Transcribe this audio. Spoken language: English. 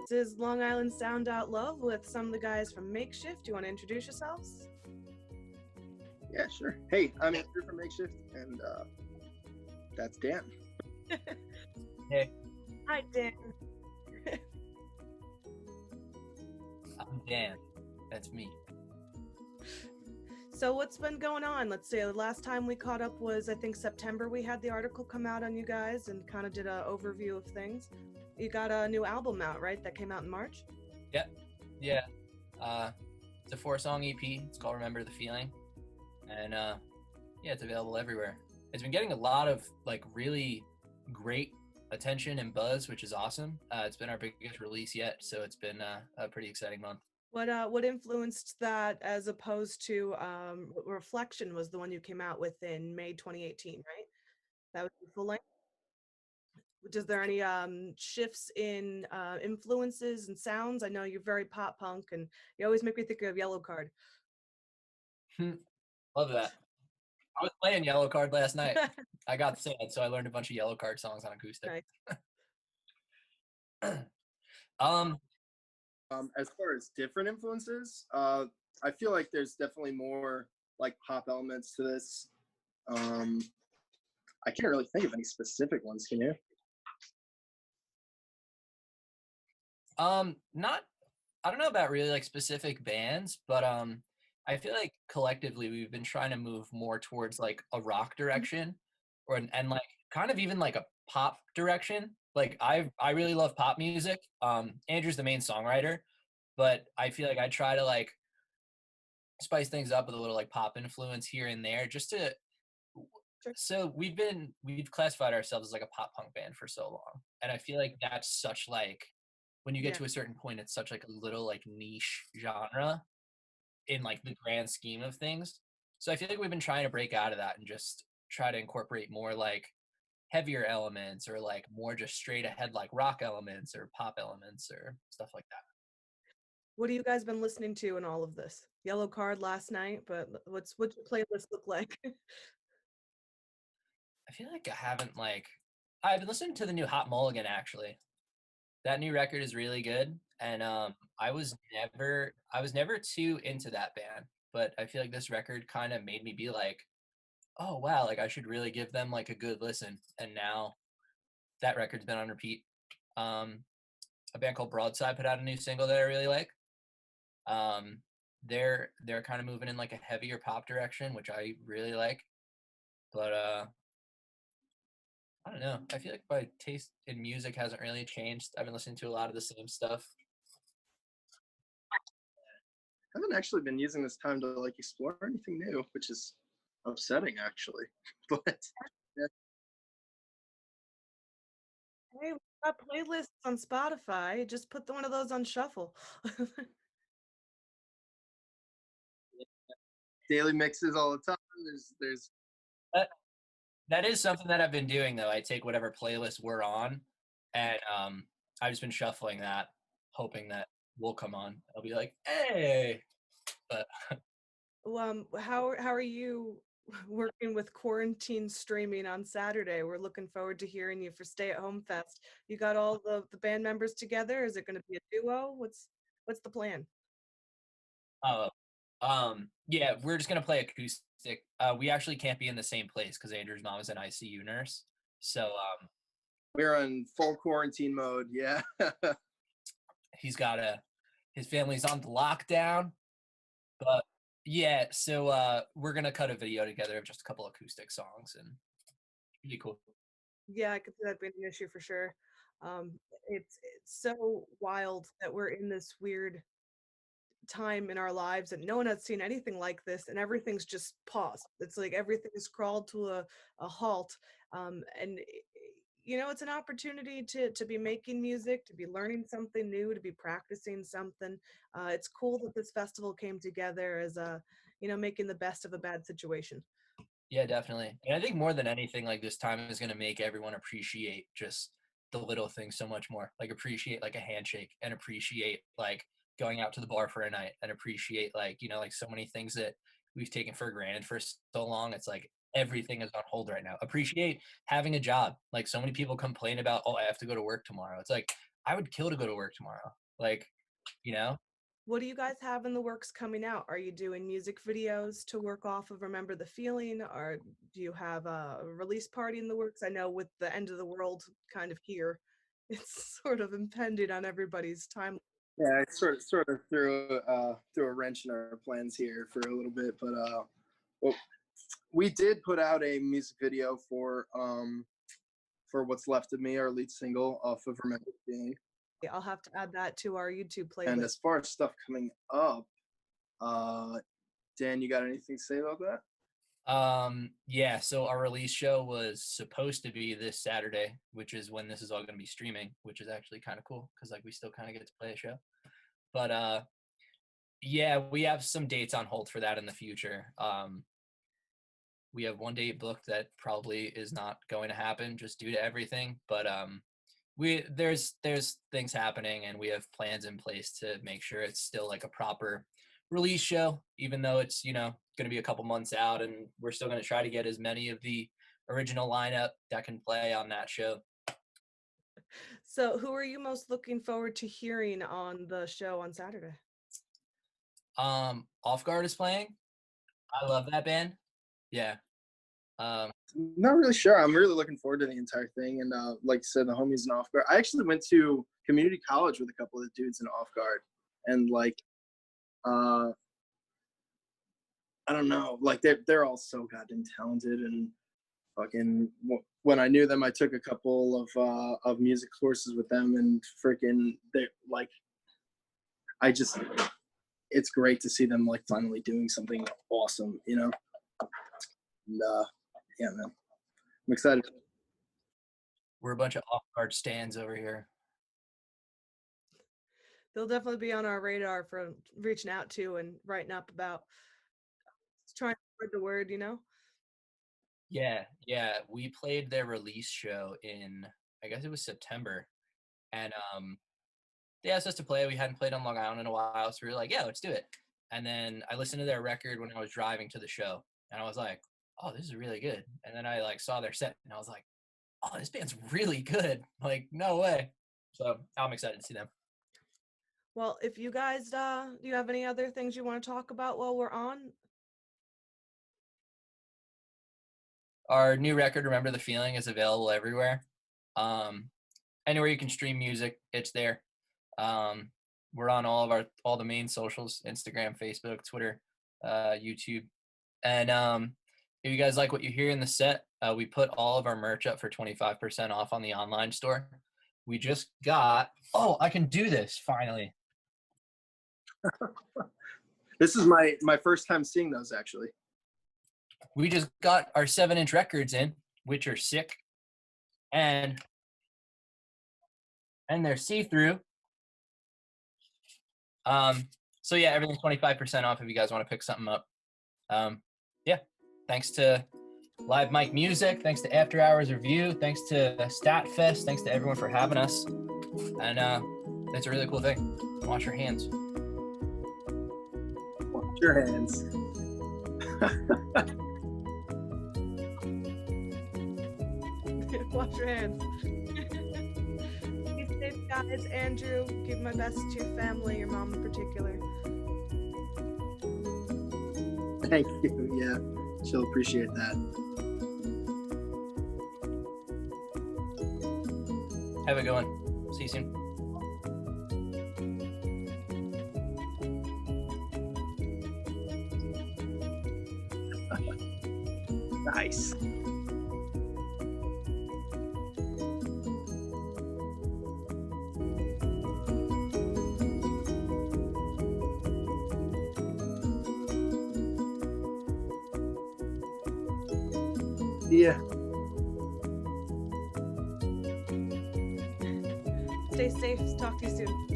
This is LongIslandSound.love with some of the guys from Makeshift. Do you want to introduce yourselves? Yeah, sure. Hey, I'm Andrew from Makeshift, and that's Dan. Hey, Hi, Dan. I'm Dan. That's me. So what's been going on? Let's see, the last time we caught up was, I think, September. We had the article come out on you guys and kind of did an overview of things. You got a new album out, right? That came out in March? Yep. Yeah. It's a 4-song EP. It's called Remember the Feeling. And yeah, it's available everywhere. It's been getting a lot of like really great attention and buzz, which is awesome. It's been our biggest release yet, so it's been a pretty exciting month. What influenced that as opposed to Reflection was the one you came out with in May 2018, right? That was the full length. Is there any shifts in influences and sounds? I know you're very pop punk, and you always make me think of Yellow Card. Love that. I was playing Yellow Card last night. I got sad, so I learned a bunch of Yellow Card songs on acoustic. Nice. As far as different influences, I feel like there's definitely more like pop elements to this. I can't really think of any specific ones. Can you? Not, I don't know about really like specific bands, but I feel like collectively we've been trying to move more towards like a rock direction, and like kind of even like a pop direction. Like I really love pop music. Andrew's the main songwriter, but I feel like I try to like spice things up with a little like pop influence here and there, just to. So we've classified ourselves as like a pop punk band for so long, and I feel like that's such like when you get to a certain point, it's such like a little like niche genre in like the grand scheme of things. So I feel like we've been trying to break out of that and just try to incorporate more like heavier elements or like more just straight ahead like rock elements or pop elements or stuff like that. What have you guys been listening to in all of this? Yellow Card last night, but what's your playlist look like? I feel like I've been listening to the new Hot Mulligan actually. That new record is really good, and I was never too into that band, but I feel like this record kind of made me be like, oh wow, like I should really give them like a good listen. And now that record's been on repeat. A band called Broadside put out a new single that I really like. They're kind of moving in like a heavier pop direction, which I really like, but I don't know. I feel like my taste in music hasn't really changed. I've been listening to a lot of the same stuff. I haven't actually been using this time to like explore anything new, which is upsetting actually. But yeah. Hey, we've got playlists on Spotify. Just put one of those on shuffle. Daily mixes all the time. There's That is something that I've been doing though. I take whatever playlist we're on, and I've just been shuffling that, hoping that we'll come on. I'll be like, hey. But how are you working with quarantine streaming on Saturday? We're looking forward to hearing you for Stay at Home Fest. You got all the band members together? Is it going to be a duo? What's the plan? yeah, we're just gonna play acoustic. We actually can't be in the same place because Andrew's mom is an ICU nurse. So we're on full quarantine mode. Yeah. his family's on the lockdown. But yeah, so we're gonna cut a video together of just a couple acoustic songs, and it'd be cool. Yeah, I could see that being an issue for sure. It's so wild that we're in this weird time in our lives and no one has seen anything like this, and everything's just paused. It's like everything's crawled to a halt. And it's an opportunity to be making music, to be learning something new, to be practicing something. It's cool that this festival came together as making the best of a bad situation. Yeah, definitely. And I think more than anything, like this time is going to make everyone appreciate just the little things so much more. Like appreciate like a handshake, and appreciate like going out to the bar for a night, and appreciate like, like so many things that we've taken for granted for so long. It's like everything is on hold right now. Appreciate having a job. Like so many people complain about, oh, I have to go to work tomorrow. It's like, I would kill to go to work tomorrow. Like, you know? What do you guys have in the works coming out? Are you doing music videos to work off of Remember the Feeling, or do you have a release party in the works? I know with the end of the world kind of here, it's sort of impended on everybody's time. Yeah, it sort of threw a wrench in our plans here for a little bit, but well, we did put out a music video for What's Left of Me, our lead single off of Remember the Feeling. I'll have to add that to our YouTube playlist. And as far as stuff coming up, Dan, you got anything to say about that? Yeah, so our release show was supposed to be this Saturday, which is when this is all going to be streaming, which is actually kind of cool because like we still kind of get to play a show. But yeah, we have some dates on hold for that in the future. We have one date booked that probably is not going to happen just due to everything, but there's things happening and we have plans in place to make sure it's still like a proper release show, even though it's, you know, going to be a couple months out, and we're still going to try to get as many of the original lineup that can play on that show. So who are you most looking forward to hearing on the show on Saturday? Off Guard is playing. I love that band. Yeah. Not really sure. I'm really looking forward to the entire thing. And like you said, the homies in Off Guard. I actually went to community college with a couple of the dudes in Off Guard. And like, I don't know, like they're all so goddamn talented. And fucking when I knew them, I took a couple of music courses with them, and freaking they like, it's great to see them like finally doing something awesome, you know? And yeah, man, I'm excited. We're a bunch of Off Guard stands over here. They'll definitely be on our radar for reaching out to and writing up about, trying to spread the word, you know? Yeah. We played their release show in, I guess it was September. And they asked us to play. We hadn't played on Long Island in a while, so we were like, yeah, let's do it. And then I listened to their record when I was driving to the show, and I was like, oh, this is really good. And then I like saw their set, and I was like, oh, this band's really good. Like, no way. So I'm excited to see them. Well, if you guys, do you have any other things you want to talk about while we're on? Our new record, Remember the Feeling, is available everywhere. Anywhere you can stream music, it's there. We're on all the main socials: Instagram, Facebook, Twitter, YouTube. And if you guys like what you hear in the set, we put all of our merch up for 25% off on the online store. We just got, I can do this finally. This is my first time seeing those, actually. We just got our 7-inch records in, which are sick, and they're see-through. So yeah, everything's 25% off if you guys want to pick something up. Yeah, thanks to Live Mic Music, thanks to After Hours Review, thanks to STATTfest, thanks to everyone for having us. And it's a really cool thing. Wash your hands. Wash your hands. Wash your hands. Be safe, guys. Andrew, give my best to your family, your mom in particular. Thank you. Yeah, she'll appreciate that. Have a good one. See you soon. Nice. Yeah. Stay safe. Talk to you soon.